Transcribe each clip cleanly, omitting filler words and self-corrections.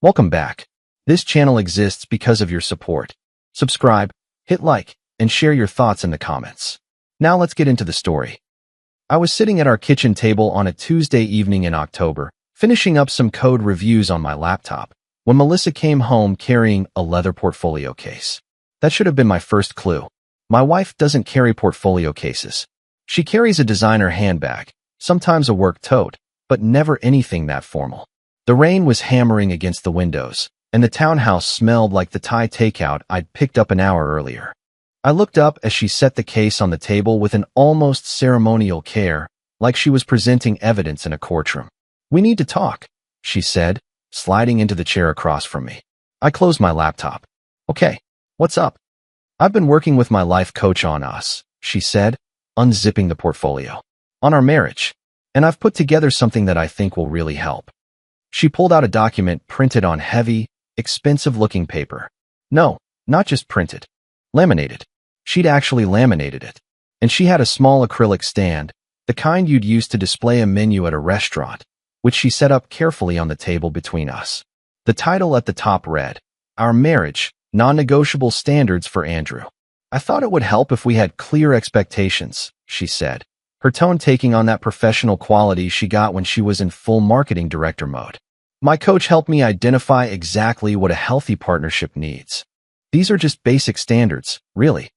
Welcome back. This channel exists because of your support. Subscribe, hit like, and share your thoughts in the comments. Now let's get into the story. I was sitting at our kitchen table on a Tuesday evening in October, finishing up some code reviews on my laptop, when Melissa came home carrying a leather portfolio case. That should have been my first clue. My wife doesn't carry portfolio cases. She carries a designer handbag, sometimes a work tote, but never anything that formal. The rain was hammering against the windows, and the townhouse smelled like the Thai takeout I'd picked up an hour earlier. I looked up as she set the case on the table with an almost ceremonial care, like she was presenting evidence in a courtroom. "We need to talk," she said, sliding into the chair across from me. I closed my laptop. "Okay, what's up?" "I've been working with my life coach on us," she said, unzipping the portfolio. "On our marriage. And I've put together something that I think will really help." She pulled out a document printed on heavy, expensive-looking paper. No, not just printed. Laminated. She'd actually laminated it. And she had a small acrylic stand, the kind you'd use to display a menu at a restaurant, which she set up carefully on the table between us. The title at the top read, "Our Marriage, Non-Negotiable Standards for Andrew." "I thought it would help if we had clear expectations," she said, her tone taking on that professional quality she got when she was in full marketing director mode. "My coach helped me identify exactly what a healthy partnership needs. These are just basic standards, really."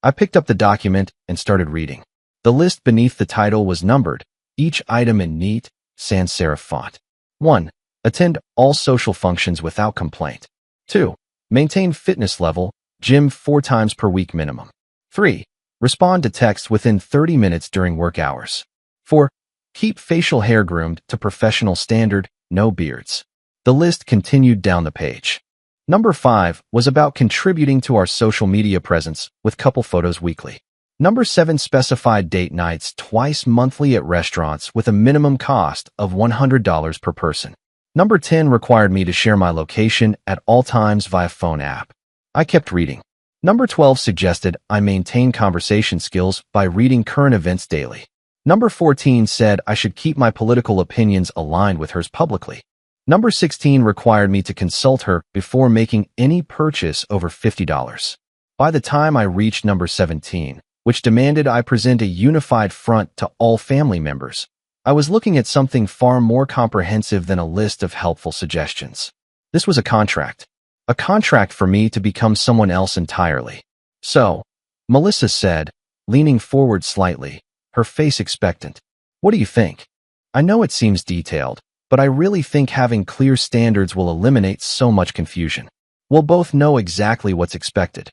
I picked up the document and started reading. The list beneath the title was numbered, each item in neat, sans serif font. 1. Attend all social functions without complaint. 2. Maintain fitness level, gym 4 times per week minimum. 3. Respond to text within 30 minutes during work hours. 4. Keep facial hair groomed to professional standard, no beards. The list continued down the page. Number 5 was about contributing to our social media presence with couple photos weekly. Number 7 specified date nights twice monthly at restaurants with a minimum cost of $100 per person. Number 10 required me to share my location at all times via phone app. I kept reading. Number 12 suggested I maintain conversation skills by reading current events daily. Number 14 said I should keep my political opinions aligned with hers publicly. Number 16 required me to consult her before making any purchase over $50. By the time I reached number 17, which demanded I present a unified front to all family members, I was looking at something far more comprehensive than a list of helpful suggestions. This was a contract. A contract for me to become someone else entirely. "So," Melissa said, leaning forward slightly, her face expectant, "what do you think? I know it seems detailed, but I really think having clear standards will eliminate so much confusion. We'll both know exactly what's expected."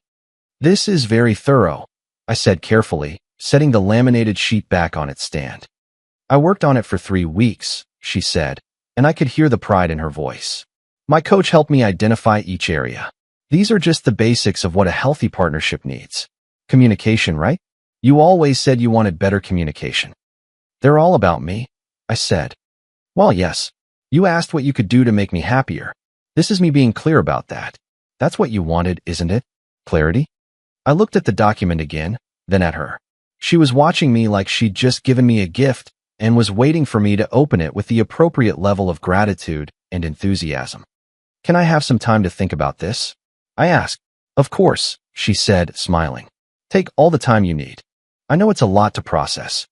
"This is very thorough," I said carefully, setting the laminated sheet back on its stand. "I worked on it for 3 weeks," she said, and I could hear the pride in her voice. "My coach helped me identify each area. These are just the basics of what a healthy partnership needs. Communication, right? You always said you wanted better communication." "They're all about me," I said. "Well, yes. You asked what you could do to make me happier. This is me being clear about that. That's what you wanted, isn't it? Clarity?" I looked at the document again, then at her. She was watching me like she'd just given me a gift and was waiting for me to open it with the appropriate level of gratitude and enthusiasm. "Can I have some time to think about this?" I asked. "Of course," she said, smiling. "Take all the time you need. I know it's a lot to process."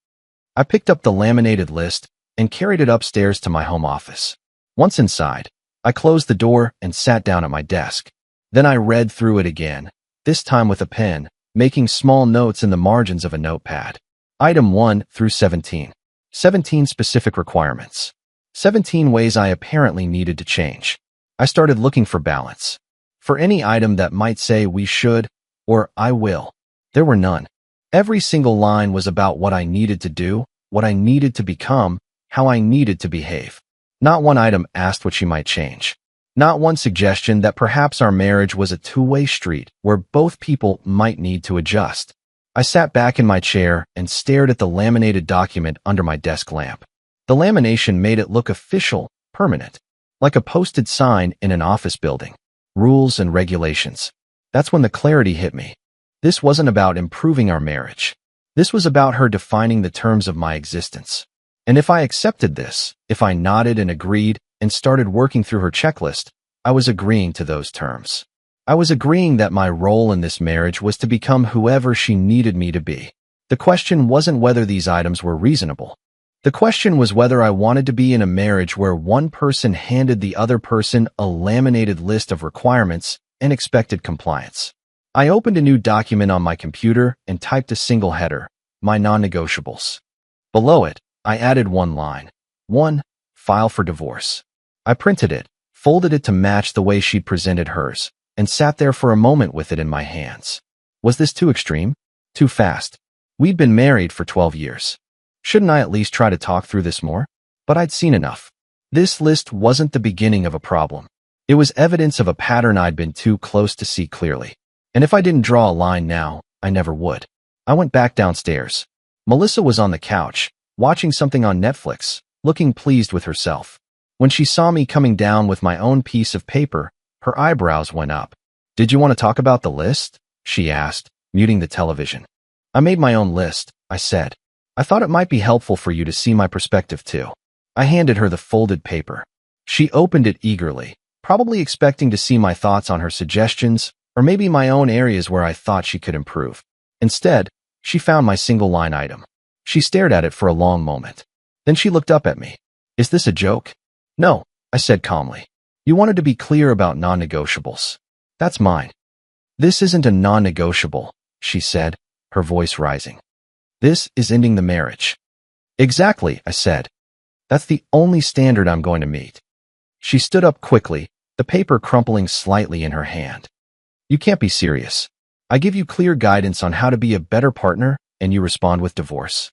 I picked up the laminated list and carried it upstairs to my home office. Once inside, I closed the door and sat down at my desk. Then I read through it again, this time with a pen, making small notes in the margins of a notepad. Item 1 through 17. 17 specific requirements. 17 ways I apparently needed to change. I started looking for balance. For any item that might say "we should" or "I will," there were none. Every single line was about what I needed to do, what I needed to become, how I needed to behave. Not one item asked what she might change. Not one suggestion that perhaps our marriage was a two-way street where both people might need to adjust. I sat back in my chair and stared at the laminated document under my desk lamp. The lamination made it look official, permanent, like a posted sign in an office building. Rules and regulations. That's when the clarity hit me. This wasn't about improving our marriage. This was about her defining the terms of my existence. And if I accepted this, if I nodded and agreed and started working through her checklist, I was agreeing to those terms. I was agreeing that my role in this marriage was to become whoever she needed me to be. The question wasn't whether these items were reasonable. The question was whether I wanted to be in a marriage where one person handed the other person a laminated list of requirements and expected compliance. I opened a new document on my computer and typed a single header, my non-negotiables. Below it, I added one line. 1. File for divorce. I printed it, folded it to match the way she'd presented hers, and sat there for a moment with it in my hands. Was this too extreme? Too fast? We'd been married for 12 years. Shouldn't I at least try to talk through this more? But I'd seen enough. This list wasn't the beginning of a problem. It was evidence of a pattern I'd been too close to see clearly. And if I didn't draw a line now, I never would. I went back downstairs. Melissa was on the couch, watching something on Netflix, looking pleased with herself. When she saw me coming down with my own piece of paper, her eyebrows went up. "Did you want to talk about the list?" she asked, muting the television. "I made my own list," I said. "I thought it might be helpful for you to see my perspective too." I handed her the folded paper. She opened it eagerly, probably expecting to see my thoughts on her suggestions, or maybe my own areas where I thought she could improve. Instead, she found my single-line item. She stared at it for a long moment. Then she looked up at me. "Is this a joke?" "No," I said calmly. "You wanted to be clear about non-negotiables. That's mine." "This isn't a non-negotiable," she said, her voice rising. "This is ending the marriage." "Exactly," I said. "That's the only standard I'm going to meet." She stood up quickly, the paper crumpling slightly in her hand. "You can't be serious. I give you clear guidance on how to be a better partner, and you respond with divorce."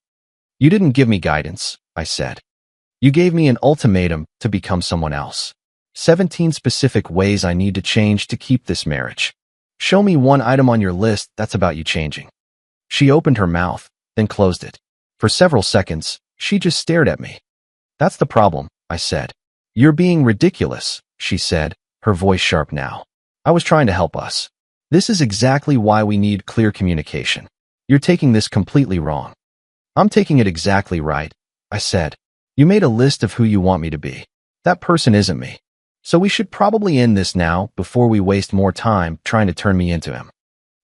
"You didn't give me guidance," I said. "You gave me an ultimatum to become someone else. 17 specific ways I need to change to keep this marriage. Show me one item on your list that's about you changing." She opened her mouth, then closed it. For several seconds, she just stared at me. "That's the problem," I said. "You're being ridiculous," she said, her voice sharp now. "I was trying to help us. This is exactly why we need clear communication. You're taking this completely wrong." "I'm taking it exactly right," I said. "You made a list of who you want me to be. That person isn't me. So we should probably end this now before we waste more time trying to turn me into him."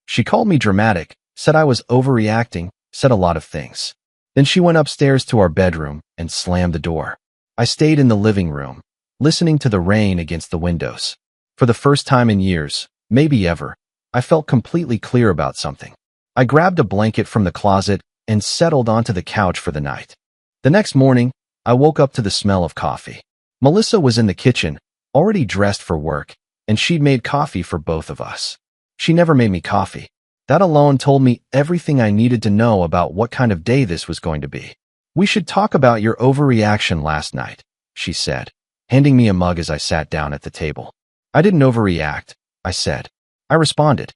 She called me dramatic, said I was overreacting, said a lot of things. Then she went upstairs to our bedroom and slammed the door. I stayed in the living room, listening to the rain against the windows. For the first time in years, maybe ever, I felt completely clear about something. I grabbed a blanket from the closet and settled onto the couch for the night. The next morning, I woke up to the smell of coffee. Melissa was in the kitchen, already dressed for work, and she'd made coffee for both of us. She never made me coffee. That alone told me everything I needed to know about what kind of day this was going to be. "We should talk about your overreaction last night," she said, handing me a mug as I sat down at the table. "I didn't overreact," I said. I responded.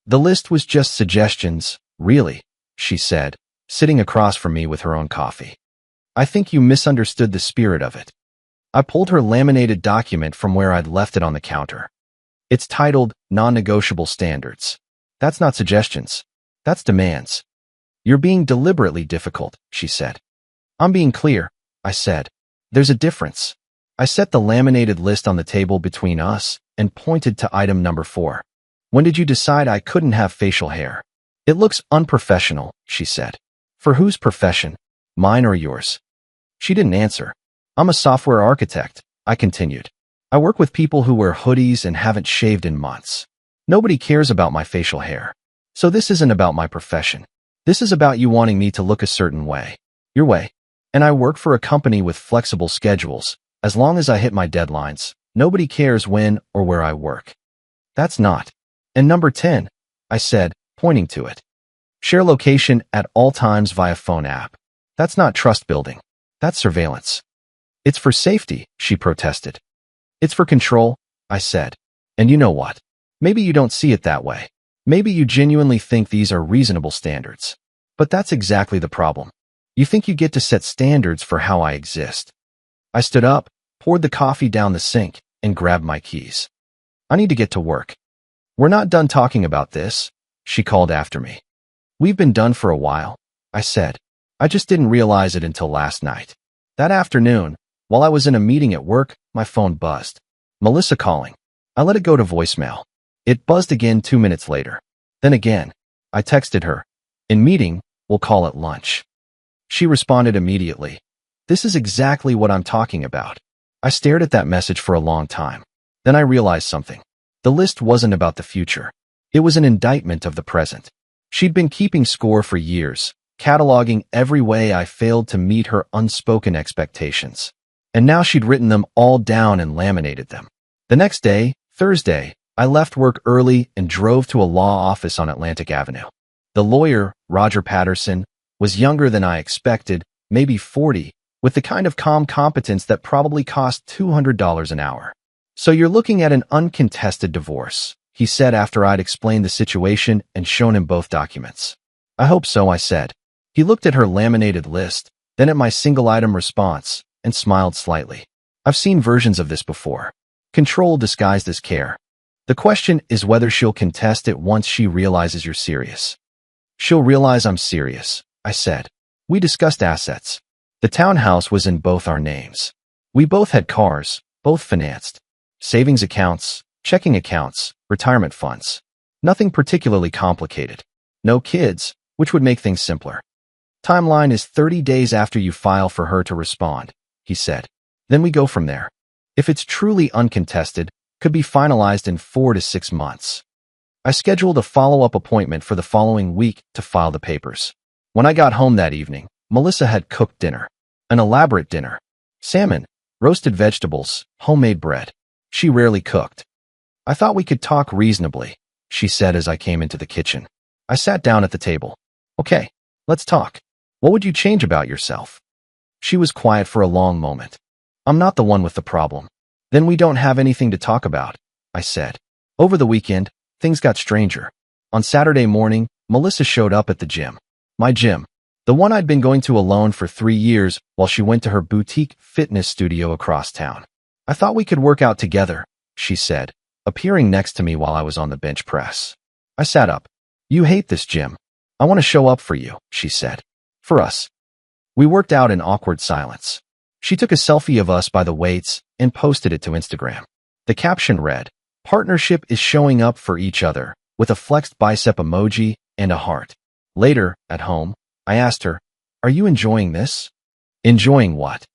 "The list was just suggestions, really," she said, sitting across from me with her own coffee. "I think you misunderstood the spirit of it." I pulled her laminated document from where I'd left it on the counter. "It's titled Non-Negotiable Standards. That's not suggestions. That's demands." "You're being deliberately difficult," she said. "I'm being clear," I said. "There's a difference." I set the laminated list on the table between us and pointed to item number 4. "When did you decide I couldn't have facial hair?" "It looks unprofessional," she said. "For whose profession? Mine or yours?" She didn't answer. "I'm a software architect," I continued. "I work with people who wear hoodies and haven't shaved in months. Nobody cares about my facial hair. So this isn't about my profession. This is about you wanting me to look a certain way. Your way. And I work for a company with flexible schedules. As long as I hit my deadlines, nobody cares when or where I work." "That's not." "And number 10, I said, pointing to it. "Share location at all times via phone app. That's not trust building. That's surveillance." "It's for safety," she protested. "It's for control," I said. "And you know what? Maybe you don't see it that way. Maybe you genuinely think these are reasonable standards. But that's exactly the problem. You think you get to set standards for how I exist." I stood up, poured the coffee down the sink, and grabbed my keys. "I need to get to work." "We're not done talking about this," she called after me. "We've been done for a while," I said. "I just didn't realize it until last night." That afternoon, while I was in a meeting at work, my phone buzzed. Melissa calling. I let it go to voicemail. It buzzed again 2 minutes later. Then again. I texted her. In meeting, we'll call at lunch. She responded immediately. This is exactly what I'm talking about. I stared at that message for a long time. Then I realized something. The list wasn't about the future. It was an indictment of the present. She'd been keeping score for years, cataloging every way I failed to meet her unspoken expectations. And now she'd written them all down and laminated them. The next day, Thursday, I left work early and drove to a law office on Atlantic Avenue. The lawyer, Roger Patterson, was younger than I expected, maybe 40, with the kind of calm competence that probably cost $200 an hour. So you're looking at an uncontested divorce, he said after I'd explained the situation and shown him both documents. I hope so, I said. He looked at her laminated list, then at my single-item response, and smiled slightly. I've seen versions of this before. Control disguised as care. The question is whether she'll contest it once she realizes you're serious. She'll realize I'm serious, I said. We discussed assets. The townhouse was in both our names. We both had cars, both financed. Savings accounts, checking accounts, retirement funds. Nothing particularly complicated. No kids, which would make things simpler. Timeline is 30 days after you file for her to respond, he said. Then we go from there. If it's truly uncontested, could be finalized in 4 to 6 months. I scheduled a follow-up appointment for the following week to file the papers. When I got home that evening, Melissa had cooked dinner. An elaborate dinner. Salmon, roasted vegetables, homemade bread. She rarely cooked. I thought we could talk reasonably, she said as I came into the kitchen. I sat down at the table. Okay, let's talk. What would you change about yourself? She was quiet for a long moment. I'm not the one with the problem. Then we don't have anything to talk about, I said. Over the weekend, things got stranger. On Saturday morning, Melissa showed up at the gym. My gym. The one I'd been going to alone for 3 years while she went to her boutique fitness studio across town. I thought we could work out together, she said, appearing next to me while I was on the bench press. I sat up. You hate this gym. I want to show up for you, she said. For us. We worked out in awkward silence. She took a selfie of us by the weights and posted it to Instagram. The caption read, "Partnership is showing up for each other," with a flexed bicep emoji and a heart. Later, at home, I asked her, "Are you enjoying this?" Enjoying what?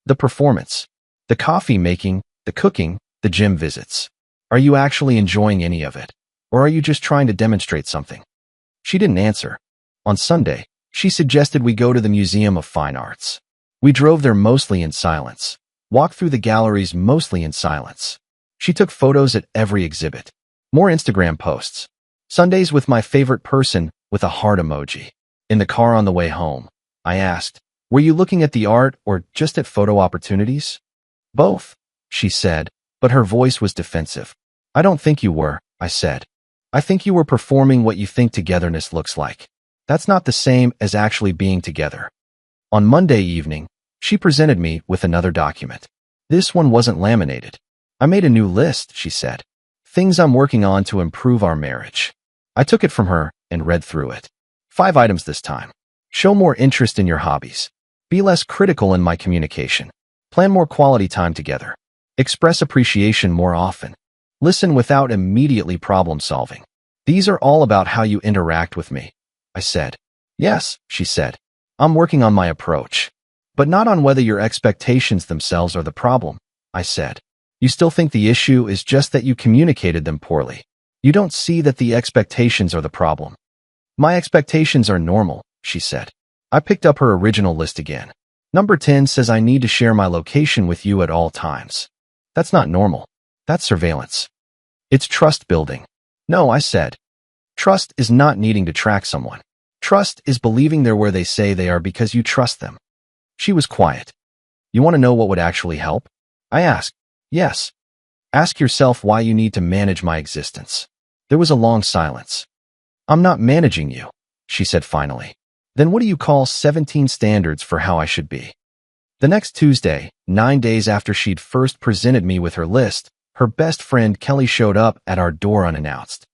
The performance. The coffee making, the cooking, the gym visits. Are you actually enjoying any of it? Or are you just trying to demonstrate something? She didn't answer. On Sunday, she suggested we go to the Museum of Fine Arts. We drove there mostly in silence, walked through the galleries mostly in silence. She took photos at every exhibit. More Instagram posts. Sundays with my favorite person with a heart emoji. In the car on the way home, I asked, "Were you looking at the art or just at photo opportunities?" "Both," she said, but her voice was defensive. "I don't think you were," I said. "I think you were performing what you think togetherness looks like. That's not the same as actually being together." On Monday evening, she presented me with another document. This one wasn't laminated. "I made a new list," she said. "Things I'm working on to improve our marriage." I took it from her and read through it. 5 items this time. Show more interest in your hobbies. Be less critical in my communication. Plan more quality time together. Express appreciation more often. Listen without immediately problem solving. These are all about how you interact with me, I said. "Yes," she said. "I'm working on my approach. But not on whether your expectations themselves are the problem," I said. "You still think the issue is just that you communicated them poorly. You don't see that the expectations are the problem." "My expectations are normal," she said. I picked up her original list again. Number 10 says I need to share my location with you at all times. That's not normal. That's surveillance. It's trust building. "No," I said. "Trust is not needing to track someone. Trust is believing they're where they say they are because you trust them." She was quiet. "You want to know what would actually help?" I asked. "Yes. Ask yourself why you need to manage my existence." There was a long silence. "I'm not managing you," she said finally. "Then what do you call 17 standards for how I should be?" The next Tuesday, 9 days after she'd first presented me with her list, her best friend Kelly showed up at our door unannounced.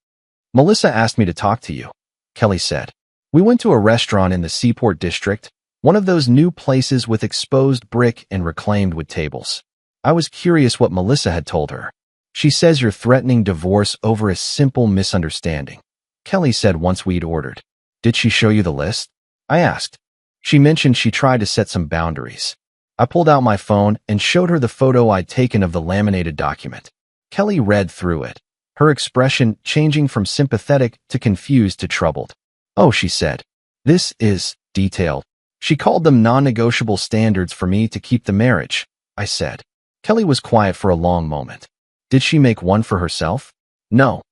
"Melissa asked me to talk to you," Kelly said. "We went to a restaurant in the Seaport District, one of those new places with exposed brick and reclaimed wood tables." I was curious what Melissa had told her. She says you're threatening divorce over a simple misunderstanding, Kelly said once we'd ordered. Did she show you the list? I asked. She mentioned she tried to set some boundaries. I pulled out my phone and showed her the photo I'd taken of the laminated document. Kelly read through it, her expression changing from sympathetic to confused to troubled. Oh, she said. This is detailed. She called them non-negotiable standards for me to keep the marriage, I said. Kelly was quiet for a long moment. Did she make one for herself? No.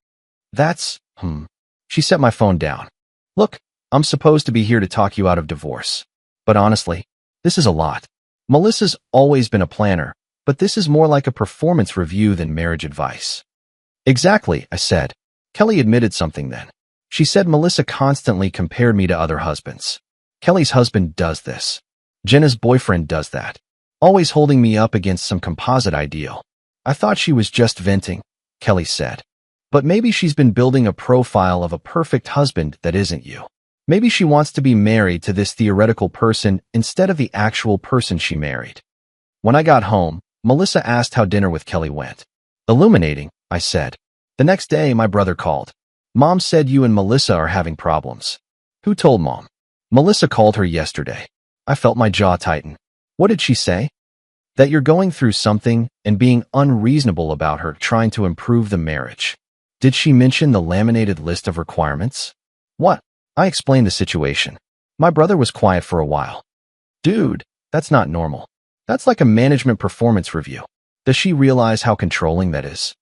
That's, She set my phone down. Look, I'm supposed to be here to talk you out of divorce. But honestly, this is a lot. Melissa's always been a planner, but this is more like a performance review than marriage advice. Exactly, I said. Kelly admitted something then. She said Melissa constantly compared me to other husbands. Kelly's husband does this. Jenna's boyfriend does that. Always holding me up against some composite ideal. I thought she was just venting, Kelly said. But maybe she's been building a profile of a perfect husband that isn't you. Maybe she wants to be married to this theoretical person instead of the actual person she married. When I got home, Melissa asked how dinner with Kelly went. Illuminating, I said. The next day, my brother called. Mom said you and Melissa are having problems. Who told Mom? Melissa called her yesterday. I felt my jaw tighten. What did she say? That you're going through something and being unreasonable about her trying to improve the marriage. Did she mention the laminated list of requirements? What? I explained the situation. My brother was quiet for a while. Dude, that's not normal. That's like a management performance review. Does she realize how controlling that is?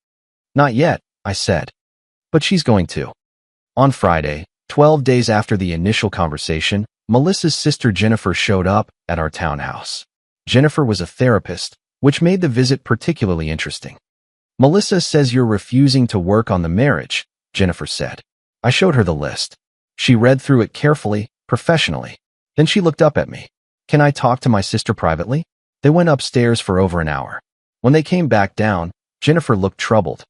Not yet, I said. But she's going to. On Friday, 12 days after the initial conversation, Melissa's sister Jennifer showed up at our townhouse. Jennifer was a therapist, which made the visit particularly interesting. Melissa says you're refusing to work on the marriage, Jennifer said. I showed her the list. She read through it carefully, professionally. Then she looked up at me. Can I talk to my sister privately? They went upstairs for over an hour. When they came back down, Jennifer looked troubled.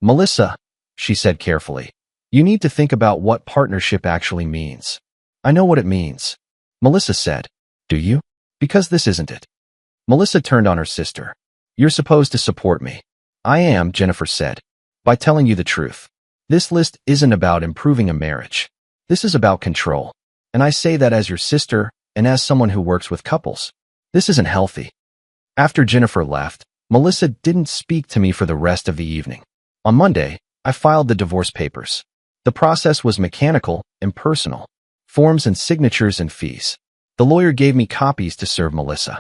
Melissa, she said carefully, you need to think about what partnership actually means. I know what it means. Melissa said. Do you? Because this isn't it. Melissa turned on her sister. You're supposed to support me. I am, Jennifer said. By telling you the truth. This list isn't about improving a marriage. This is about control. And I say that as your sister and as someone who works with couples. This isn't healthy. After Jennifer left, Melissa didn't speak to me for the rest of the evening. On Monday, I filed the divorce papers. The process was mechanical, impersonal. Forms and signatures and fees. The lawyer gave me copies to serve Melissa.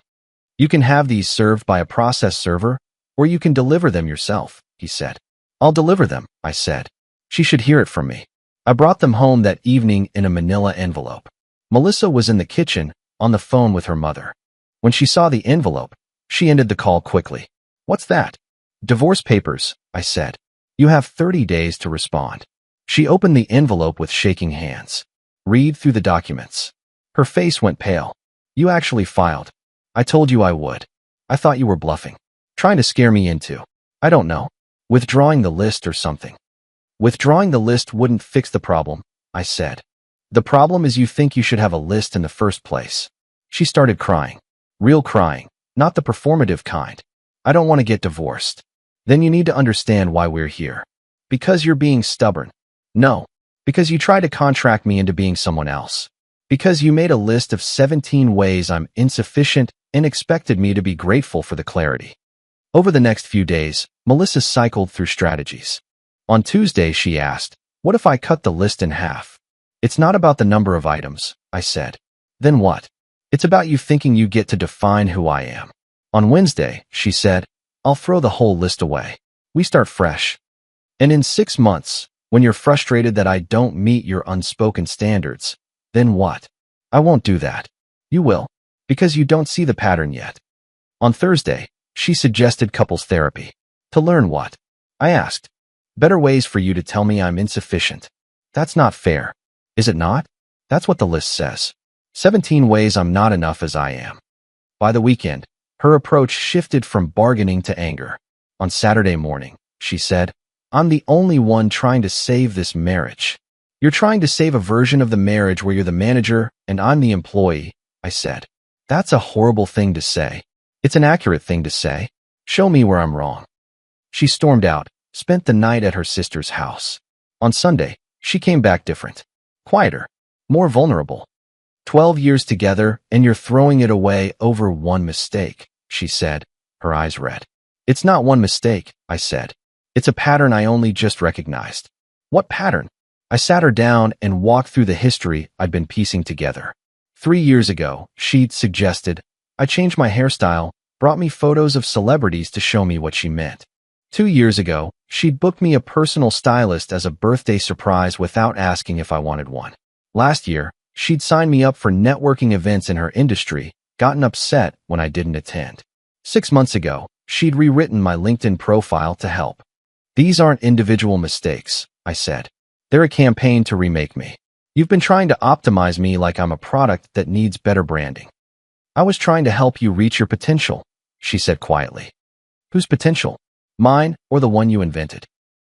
You can have these served by a process server, or you can deliver them yourself, he said. I'll deliver them, I said. She should hear it from me. I brought them home that evening in a manila envelope. Melissa was in the kitchen, on the phone with her mother. When she saw the envelope, she ended the call quickly. What's that? Divorce papers, I said. You have 30 days to respond. She opened the envelope with shaking hands. Read through the documents. Her face went pale. You actually filed. I told you I would. I thought you were bluffing. Trying to scare me into, I don't know, withdrawing the list or something. Withdrawing the list wouldn't fix the problem, I said. The problem is you think you should have a list in the first place. She started crying. Real crying, not the performative kind. I don't want to get divorced. Then you need to understand why we're here. Because you're being stubborn. No. Because you try to contract me into being someone else. Because you made a list of 17 ways I'm insufficient and expected me to be grateful for the clarity. Over the next few days, Melissa cycled through strategies. On Tuesday, she asked, what if I cut the list in half? It's not about the number of items, I said. Then what? It's about you thinking you get to define who I am. On Wednesday, she said, I'll throw the whole list away. We start fresh. And in 6 months, when you're frustrated that I don't meet your unspoken standards, then what? I won't do that. You will. Because you don't see the pattern yet. On Thursday, she suggested couples therapy. To learn what? I asked. Better ways for you to tell me I'm insufficient. That's not fair. Is it not? That's what the list says. 17 ways I'm not enough as I am. By the weekend, her approach shifted from bargaining to anger. On Saturday morning, she said, I'm the only one trying to save this marriage. You're trying to save a version of the marriage where you're the manager and I'm the employee, I said. That's a horrible thing to say. It's an accurate thing to say. Show me where I'm wrong. She stormed out, spent the night at her sister's house. On Sunday, she came back different. Quieter. More vulnerable. 12 years together, and you're throwing it away over one mistake, she said, her eyes red. It's not one mistake, I said. It's a pattern I only just recognized. What pattern? I sat her down and walked through the history I'd been piecing together. 3 years ago, she'd suggested, I changed my hairstyle, brought me photos of celebrities to show me what she meant. 2 years ago, she'd booked me a personal stylist as a birthday surprise without asking if I wanted one. Last year, she'd signed me up for networking events in her industry, gotten upset when I didn't attend. 6 months ago, she'd rewritten my LinkedIn profile to help. These aren't individual mistakes, I said. They're a campaign to remake me. You've been trying to optimize me like I'm a product that needs better branding. I was trying to help you reach your potential, she said quietly. Whose potential? Mine or the one you invented?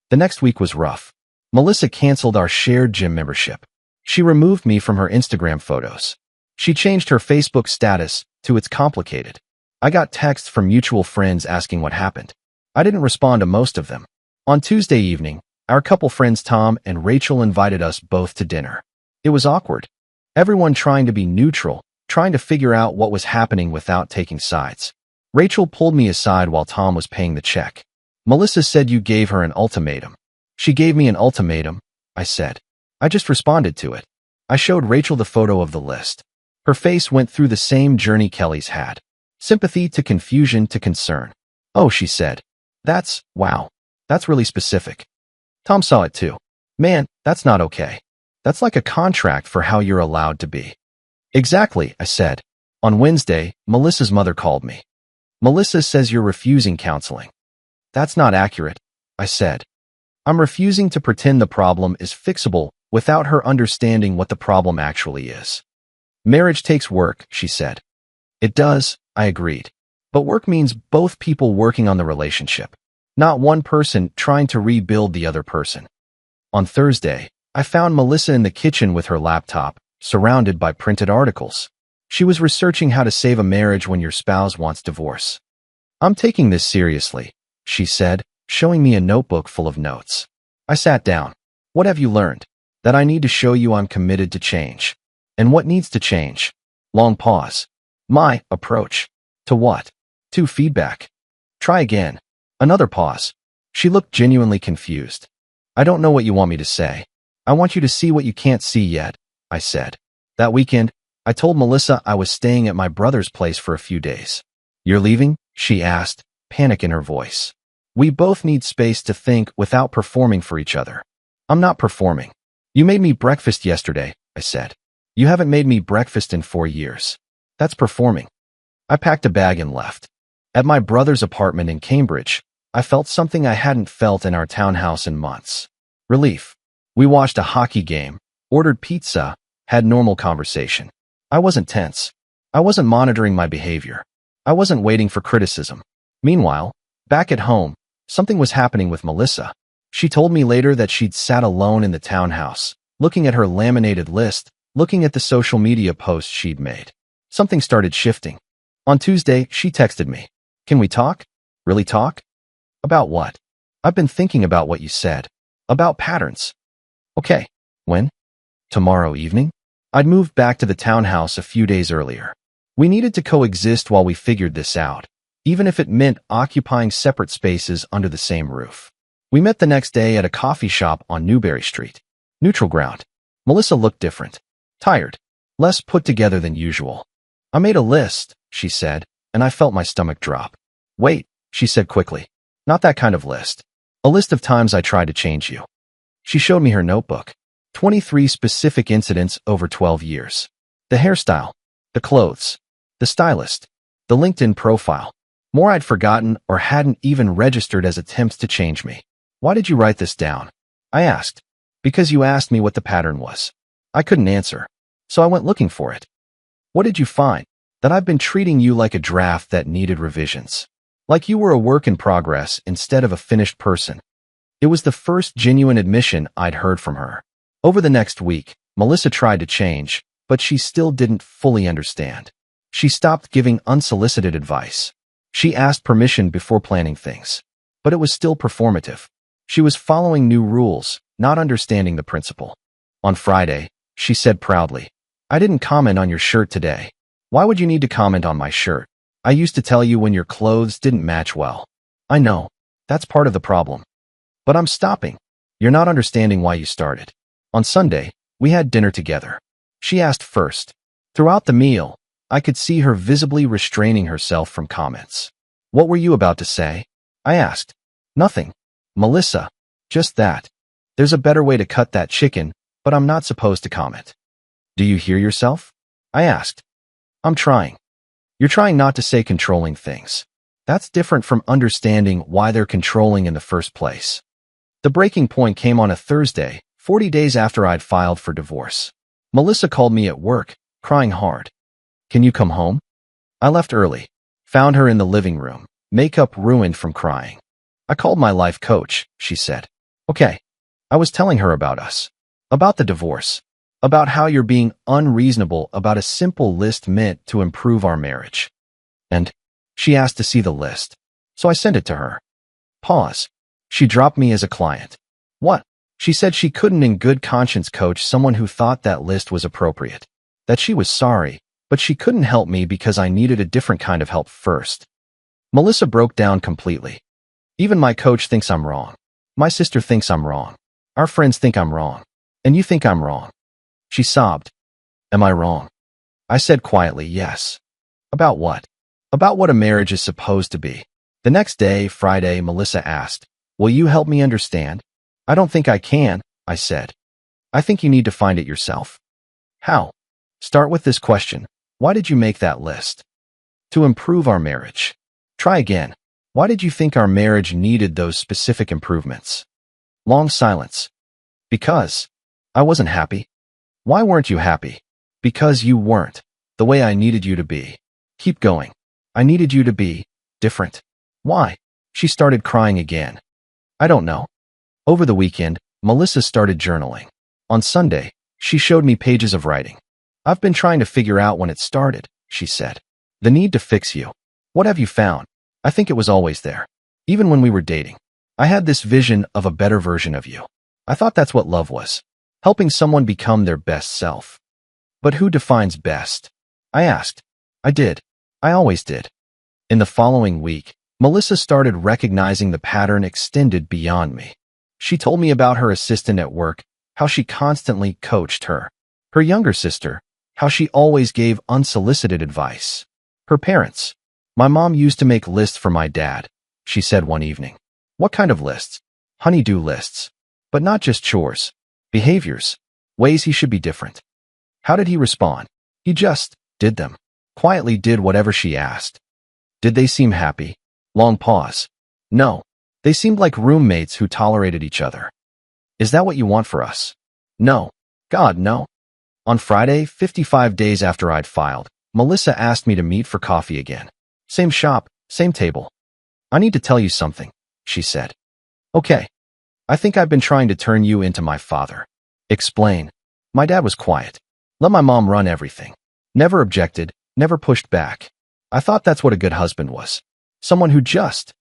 The next week was rough. Melissa canceled our shared gym membership. She removed me from her Instagram photos. She changed her Facebook status to "It's complicated." I got texts from mutual friends asking what happened. I didn't respond to most of them. On Tuesday evening, our couple friends Tom and Rachel invited us both to dinner. It was awkward. Everyone trying to be neutral, trying to figure out what was happening without taking sides. Rachel pulled me aside while Tom was paying the check. Melissa said you gave her an ultimatum. She gave me an ultimatum, I said. I just responded to it. I showed Rachel the photo of the list. Her face went through the same journey Kelly's had. Sympathy to confusion to concern. Oh, she said. Wow. That's really specific. Tom saw it too. Man, that's not okay. That's like a contract for how you're allowed to be. Exactly, I said. On Wednesday, Melissa's mother called me. Melissa says you're refusing counseling. That's not accurate, I said. I'm refusing to pretend the problem is fixable without her understanding what the problem actually is. Marriage takes work, she said. It does, I agreed. But work means both people working on the relationship, not one person trying to rebuild the other person. On Thursday, I found Melissa in the kitchen with her laptop, surrounded by printed articles. She was researching how to save a marriage when your spouse wants divorce. I'm taking this seriously, she said, showing me a notebook full of notes. I sat down. What have you learned? That I need to show you I'm committed to change. And what needs to change? Long pause. My approach. To what? To feedback. Try again. Another pause. She looked genuinely confused. I don't know what you want me to say. I want you to see what you can't see yet, I said. That weekend, I told Melissa I was staying at my brother's place for a few days. You're leaving? She asked, panic in her voice. We both need space to think without performing for each other. I'm not performing. You made me breakfast yesterday, I said. You haven't made me breakfast in 4 years. That's performing. I packed a bag and left. At my brother's apartment in Cambridge, I felt something I hadn't felt in our townhouse in months. Relief. We watched a hockey game, ordered pizza, had normal conversation. I wasn't tense. I wasn't monitoring my behavior. I wasn't waiting for criticism. Meanwhile, back at home, something was happening with Melissa. She told me later that she'd sat alone in the townhouse, looking at her laminated list, looking at the social media posts she'd made. Something started shifting. On Tuesday, she texted me. Can we talk? Really talk? About what? I've been thinking about what you said. About patterns. Okay. When? Tomorrow evening? I'd moved back to the townhouse a few days earlier. We needed to coexist while we figured this out, even if it meant occupying separate spaces under the same roof. We met the next day at a coffee shop on Newberry Street. Neutral ground. Melissa looked different. Tired. Less put together than usual. I made a list, she said, and I felt my stomach drop. Wait, she said quickly. Not that kind of list. A list of times I tried to change you. She showed me her notebook. 23 specific incidents over 12 years. The hairstyle. The clothes. The stylist. The LinkedIn profile. More I'd forgotten or hadn't even registered as attempts to change me. Why did you write this down? I asked. Because you asked me what the pattern was. I couldn't answer, so I went looking for it. What did you find? That I've been treating you like a draft that needed revisions. Like you were a work in progress instead of a finished person. It was the first genuine admission I'd heard from her. Over the next week, Melissa tried to change, but she still didn't fully understand. She stopped giving unsolicited advice. She asked permission before planning things. But it was still performative. She was following new rules, not understanding the principle. On Friday, she said proudly, "I didn't comment on your shirt today. Why would you need to comment on my shirt? I used to tell you when your clothes didn't match well. I know. That's part of the problem. But I'm stopping. You're not understanding why you started." On Sunday, we had dinner together. She asked first. Throughout the meal, I could see her visibly restraining herself from comments. "What were you about to say?" I asked. "Nothing. Melissa, just that. There's a better way to cut that chicken, but I'm not supposed to comment." "Do you hear yourself?" I asked. "I'm trying." "You're trying not to say controlling things. That's different from understanding why they're controlling in the first place." The breaking point came on a Thursday, 40 days after I'd filed for divorce. Melissa called me at work, crying hard. "Can you come home?" I left early, found her in the living room, makeup ruined from crying. "I called my life coach," she said. "Okay." I was telling her about us, about the divorce, about how you're being unreasonable about a simple list meant to improve our marriage. And she asked to see the list, so I sent it to her. Pause. She dropped me as a client. What? She said she couldn't in good conscience coach someone who thought that list was appropriate, that she was sorry, but she couldn't help me because I needed a different kind of help first. Melissa broke down completely. "Even my coach thinks I'm wrong. My sister thinks I'm wrong. Our friends think I'm wrong. And you think I'm wrong." She sobbed. "Am I wrong?" I said quietly, "Yes." "About what?" "About what a marriage is supposed to be." The next day, Friday, Melissa asked, "Will you help me understand?" "I don't think I can," I said. "I think you need to find it yourself." "How?" "Start with this question. Why did you make that list?" "To improve our marriage." "Try again. Why did you think our marriage needed those specific improvements?" Long silence. "Because I wasn't happy." "Why weren't you happy?" "Because you weren't the way I needed you to be." "Keep going." "I needed you to be different." "Why?" She started crying again. "I don't know." Over the weekend, Melissa started journaling. On Sunday, she showed me pages of writing. "I've been trying to figure out when it started," she said. "The need to fix you. What have you found?" "I think it was always there. Even when we were dating. I had this vision of a better version of you. I thought that's what love was. Helping someone become their best self." "But who defines best?" I asked. "I did. I always did." In the following week, Melissa started recognizing the pattern extended beyond me. She told me about her assistant at work, how she constantly coached her. Her younger sister, how she always gave unsolicited advice. Her parents. "My mom used to make lists for my dad," she said one evening. "What kind of lists?" "Honey-do lists. But not just chores. Behaviors. Ways he should be different." "How did he respond?" "He just did them. Quietly did whatever she asked." "Did they seem happy?" Long pause. "No. They seemed like roommates who tolerated each other." "Is that what you want for us?" "No. God, no." On Friday, 55 days after I'd filed, Melissa asked me to meet for coffee again. Same shop, same table. "I need to tell you something," she said. "Okay. I think I've been trying to turn you into my father." "Explain." "My dad was quiet. Let my mom run everything. Never objected, never pushed back. I thought that's what a good husband was. Someone who just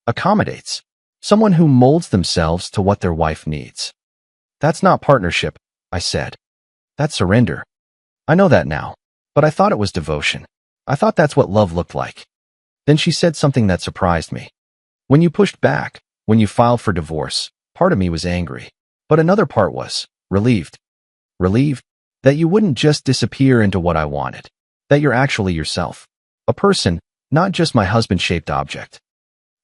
accommodates. Someone who molds themselves to what their wife needs." "That's not partnership," I said. "That's surrender." "I know that now, but I thought it was devotion. I thought that's what love looked like." Then she said something that surprised me. "When you pushed back, when you filed for divorce, part of me was angry, but another part was relieved. Relieved that you wouldn't just disappear into what I wanted, that you're actually yourself, a person, not just my husband-shaped object."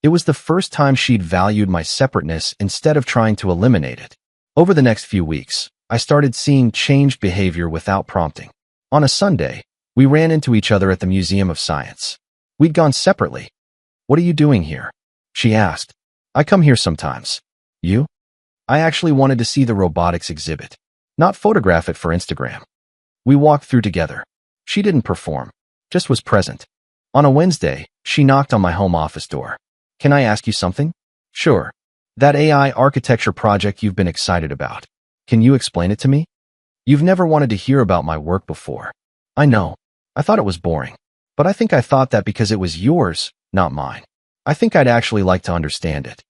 It was the first time she'd valued my separateness instead of trying to eliminate it. Over the next few weeks, I started seeing changed behavior without prompting. On a Sunday, we ran into each other at the Museum of Science. We'd gone separately. "What are you doing here?" she asked. "I come here sometimes." "You?" "I actually wanted to see the robotics exhibit, not photograph it for Instagram." We walked through together. She didn't perform, just was present. On a Wednesday, she knocked on my home office door. "Can I ask you something?" "Sure." "That AI architecture project you've been excited about. Can you explain it to me?" "You've never wanted to hear about my work before." "I know. I thought it was boring. But I thought that because it was yours, not mine. I think I'd actually like to understand it."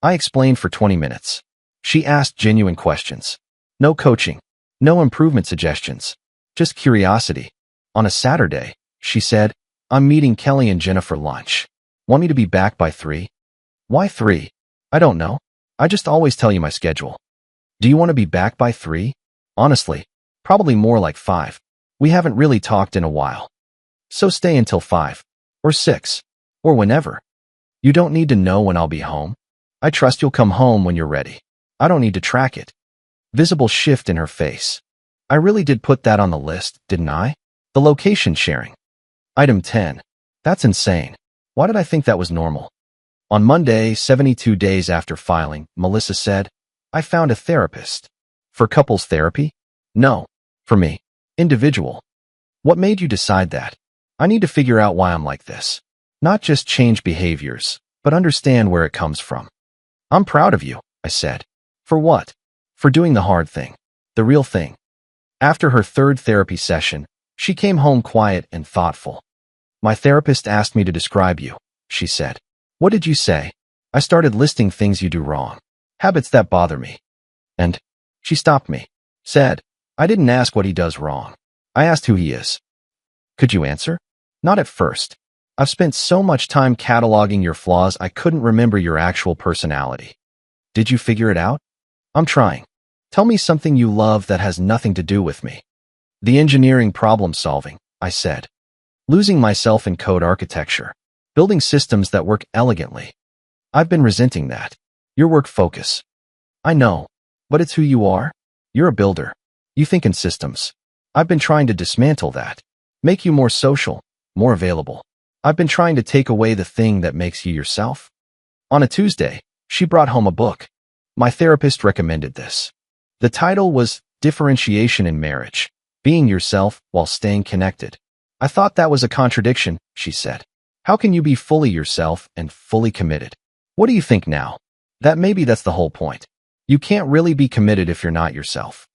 I explained for 20 minutes. She asked genuine questions. No coaching. No improvement suggestions. Just curiosity. On a Saturday, she said, I'm meeting Kelly and Jenna for lunch. Want me to be back by 3? Why 3? I don't know. I just always tell you my schedule. Do you want to be back by 3? Honestly, probably more like 5. We haven't really talked in a while. So stay until 5. Or 6. Or whenever. You don't need to know when I'll be home. I trust you'll come home when you're ready. I don't need to track it. Visible shift in her face. I really did put that on the list, didn't I? The location sharing. Item 10. That's insane. Why did I think that was normal? On Monday, 72 days after filing, Melissa said, I found a therapist. For couples therapy? No. For me. Individual. What made you decide that? I need to figure out why I'm like this. Not just change behaviors, but understand where it comes from. I'm proud of you, I said. For what? For doing the hard thing. The real thing. After her third therapy session, she came home quiet and thoughtful. My therapist asked me to describe you, she said. What did you say? I started listing things you do wrong. Habits that bother me. And she stopped me. Said, I didn't ask what he does wrong. I asked who he is. Could you answer? Not at first. I've spent so much time cataloging your flaws I couldn't remember your actual personality. Did you figure it out? I'm trying. Tell me something you love that has nothing to do with me. The engineering problem solving, I said. Losing myself in code architecture. Building systems that work elegantly. I've been resenting that. Your work focus. I know, but it's who you are. You're a builder. You think in systems. I've been trying to dismantle that. Make you more social, more available. I've been trying to take away the thing that makes you yourself. On a Tuesday, she brought home a book. My therapist recommended this. The title was Differentiation in Marriage, Being Yourself While Staying Connected. I thought that was a contradiction, she said. How can you be fully yourself and fully committed? What do you think now? That maybe that's the whole point. You can't really be committed if you're not yourself.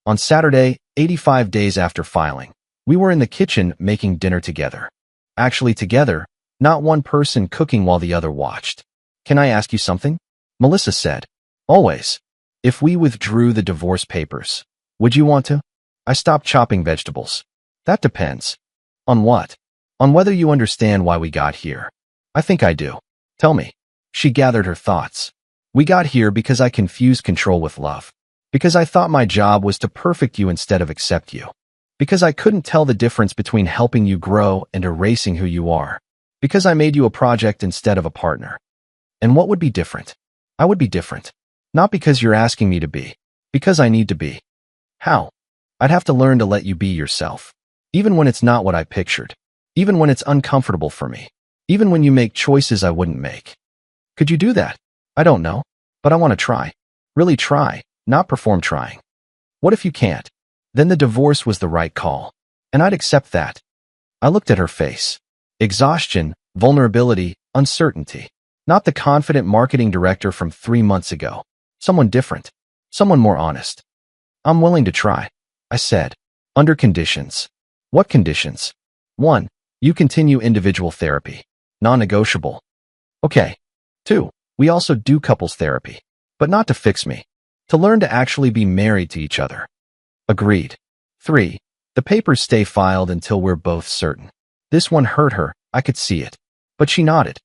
On Saturday, 85 days after filing, we were in the kitchen making dinner together. Actually together, not one person cooking while the other watched. Can I ask you something? Melissa said. Always. If we withdrew the divorce papers, would you want to? I stopped chopping vegetables. That depends. On what? On whether you understand why we got here. I think I do. Tell me. She gathered her thoughts. We got here because I confused control with love. Because I thought my job was to perfect you instead of accept you. Because I couldn't tell the difference between helping you grow and erasing who you are. Because I made you a project instead of a partner. And what would be different? I would be different. Not because you're asking me to be. Because I need to be. How? I'd have to learn to let you be yourself. Even when it's not what I pictured. Even when it's uncomfortable for me. Even when you make choices I wouldn't make. Could you do that? I don't know. But I want to try. Really try, not perform trying. What if you can't? Then the divorce was the right call. And I'd accept that. I looked at her face. Exhaustion, vulnerability, uncertainty. Not the confident marketing director from 3 months ago. Someone different. Someone more honest. I'm willing to try, I said. Under conditions. What conditions? 1. You continue individual therapy. Non-negotiable. Okay. 2. We also do couples therapy. But not to fix me. To learn to actually be married to each other. Agreed. 3. The papers stay filed until we're both certain. This one hurt her, I could see it. But she nodded.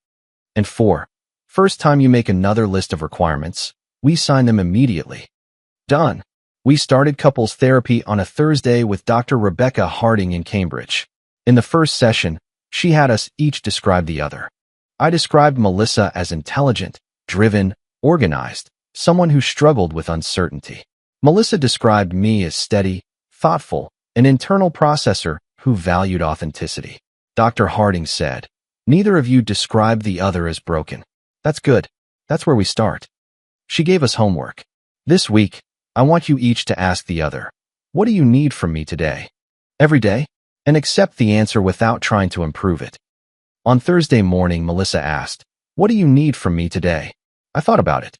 And 4. First time you make another list of requirements, we sign them immediately. Done. We started couples therapy on a Thursday with Dr. Rebecca Harding in Cambridge. In the first session, she had us each describe the other. I described Melissa as intelligent, driven, organized, someone who struggled with uncertainty. Melissa described me as steady, thoughtful, an internal processor who valued authenticity. Dr. Harding said, neither of you described the other as broken. That's good. That's where we start. She gave us homework. This week, I want you each to ask the other, what do you need from me today? Every day? And accept the answer without trying to improve it. On Thursday morning, Melissa asked, what do you need from me today? I thought about it.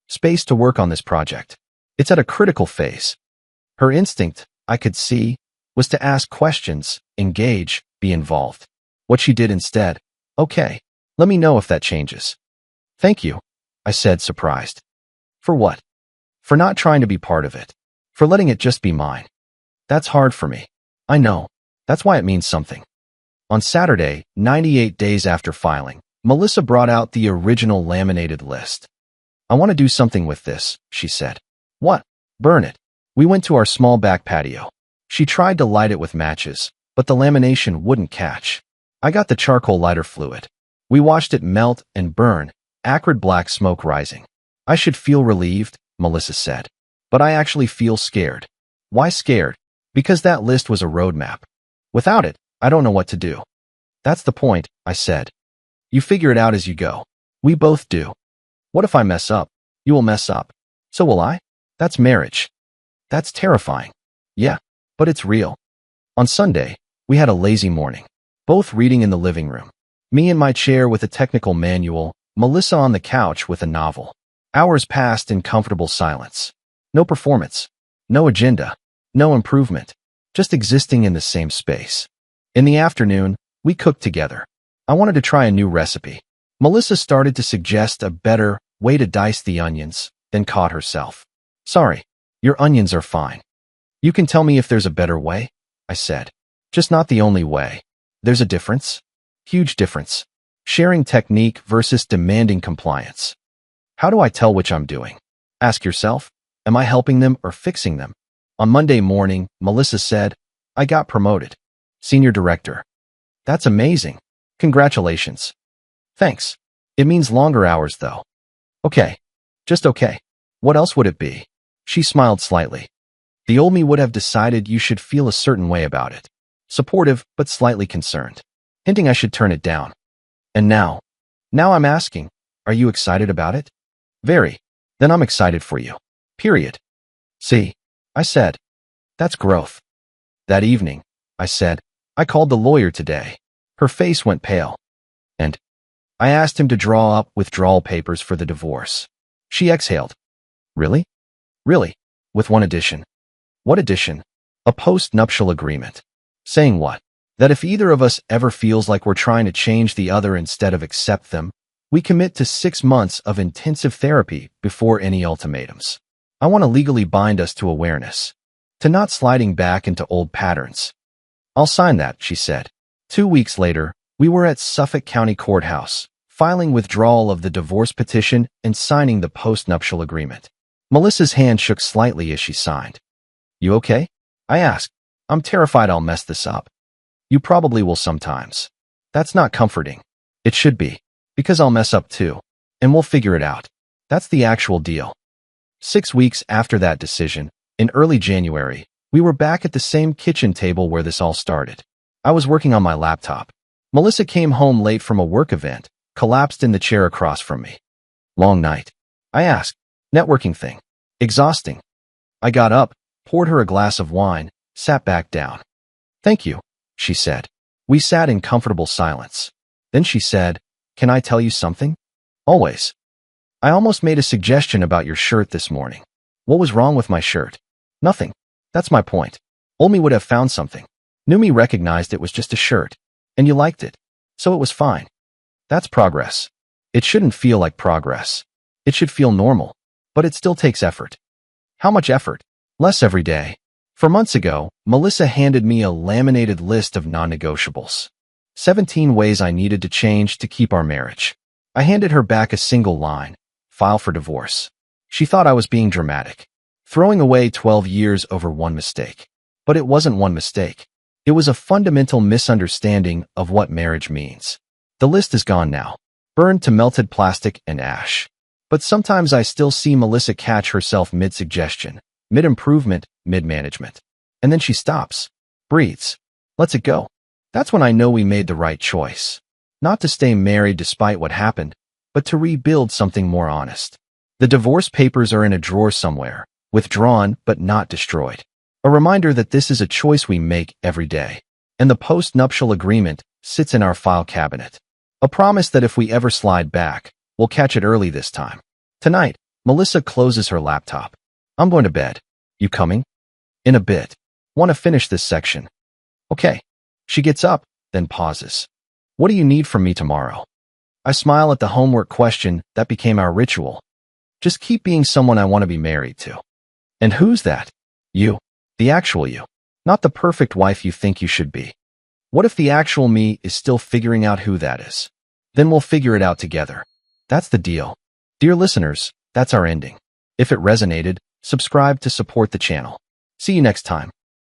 Space to work on this project. It's at a critical phase. Her instinct, I could see, was to ask questions, engage, be involved. What she did instead, okay, let me know if that changes. Thank you. I said, surprised. For what? For not trying to be part of it. For letting it just be mine. That's hard for me. I know. That's why it means something. On Saturday, 98 days after filing, Melissa brought out the original laminated list. I want to do something with this, she said. What? Burn it. We went to our small back patio. She tried to light it with matches, but the lamination wouldn't catch. I got the charcoal lighter fluid. We watched it melt and burn, acrid black smoke rising. I should feel relieved, Melissa said. But I actually feel scared. Why scared? Because that list was a roadmap. Without it, I don't know what to do. That's the point, I said. You figure it out as you go. We both do. What if I mess up? You will mess up. So will I? That's marriage. That's terrifying. Yeah, but it's real. On Sunday, we had a lazy morning. Both reading in the living room. Me in my chair with a technical manual, Melissa on the couch with a novel. Hours passed in comfortable silence. No performance. No agenda. No improvement. Just existing in the same space. In the afternoon, we cooked together. I wanted to try a new recipe. Melissa started to suggest a better way to dice the onions, then caught herself. Sorry, your onions are fine. You can tell me if there's a better way, I said. Just not the only way. There's a difference. Huge difference. Sharing technique versus demanding compliance. How do I tell which I'm doing? Ask yourself, am I helping them or fixing them? On Monday morning, Melissa said, I got promoted. Senior director. That's amazing. Congratulations. Thanks. It means longer hours though. Okay. Just okay. What else would it be? She smiled slightly. The old me would have decided you should feel a certain way about it. Supportive, but slightly concerned. Hinting I should turn it down. And now I'm asking, are you excited about it? Very. Then I'm excited for you. Period. See, I said. That's growth. That evening, I said, I called the lawyer today. Her face went pale. And I asked him to draw up withdrawal papers for the divorce. She exhaled. Really? Really? With one addition. What addition? A post-nuptial agreement. Saying what? That if either of us ever feels like we're trying to change the other instead of accept them, we commit to 6 months of intensive therapy before any ultimatums. I want to legally bind us to awareness. To not sliding back into old patterns. I'll sign that, she said. 2 weeks later, we were at Suffolk County Courthouse, filing withdrawal of the divorce petition and signing the post-nuptial agreement. Melissa's hand shook slightly as she signed. You okay? I asked. I'm terrified I'll mess this up. You probably will sometimes. That's not comforting. It should be. Because I'll mess up too. And we'll figure it out. That's the actual deal. 6 weeks after that decision, in early January, we were back at the same kitchen table where this all started. I was working on my laptop. Melissa came home late from a work event, collapsed in the chair across from me. Long night. I asked. Networking thing. Exhausting. I got up, poured her a glass of wine, sat back down. Thank you, she said. We sat in comfortable silence. Then she said, Can I tell you something? Always. I almost made a suggestion about your shirt this morning. What was wrong with my shirt? Nothing. That's my point. Old me would have found something. New me recognized it was just a shirt. And you liked it. So it was fine. That's progress. It shouldn't feel like progress. It should feel normal. But it still takes effort. How much effort? Less every day. For months ago, Melissa handed me a laminated list of non-negotiables. 17 ways I needed to change to keep our marriage. I handed her back a single line. File for divorce. She thought I was being dramatic. Throwing away 12 years over one mistake. But it wasn't one mistake. It was a fundamental misunderstanding of what marriage means. The list is gone now. Burned to melted plastic and ash. But sometimes I still see Melissa catch herself mid-suggestion, mid-improvement, mid-management. And then she stops. Breathes. Lets it go. That's when I know we made the right choice. Not to stay married despite what happened, but to rebuild something more honest. The divorce papers are in a drawer somewhere, withdrawn but not destroyed. A reminder that this is a choice we make every day. And the post-nuptial agreement sits in our file cabinet. A promise that if we ever slide back, we'll catch it early this time. Tonight, Melissa closes her laptop. I'm going to bed. You coming? In a bit. Want to finish this section. Okay. She gets up, then pauses. What do you need from me tomorrow? I smile at the homework question that became our ritual. Just keep being someone I want to be married to. And who's that? You. The actual you. Not the perfect wife you think you should be. What if the actual me is still figuring out who that is? Then we'll figure it out together. That's the deal. Dear listeners, that's our ending. If it resonated, subscribe to support the channel. See you next time.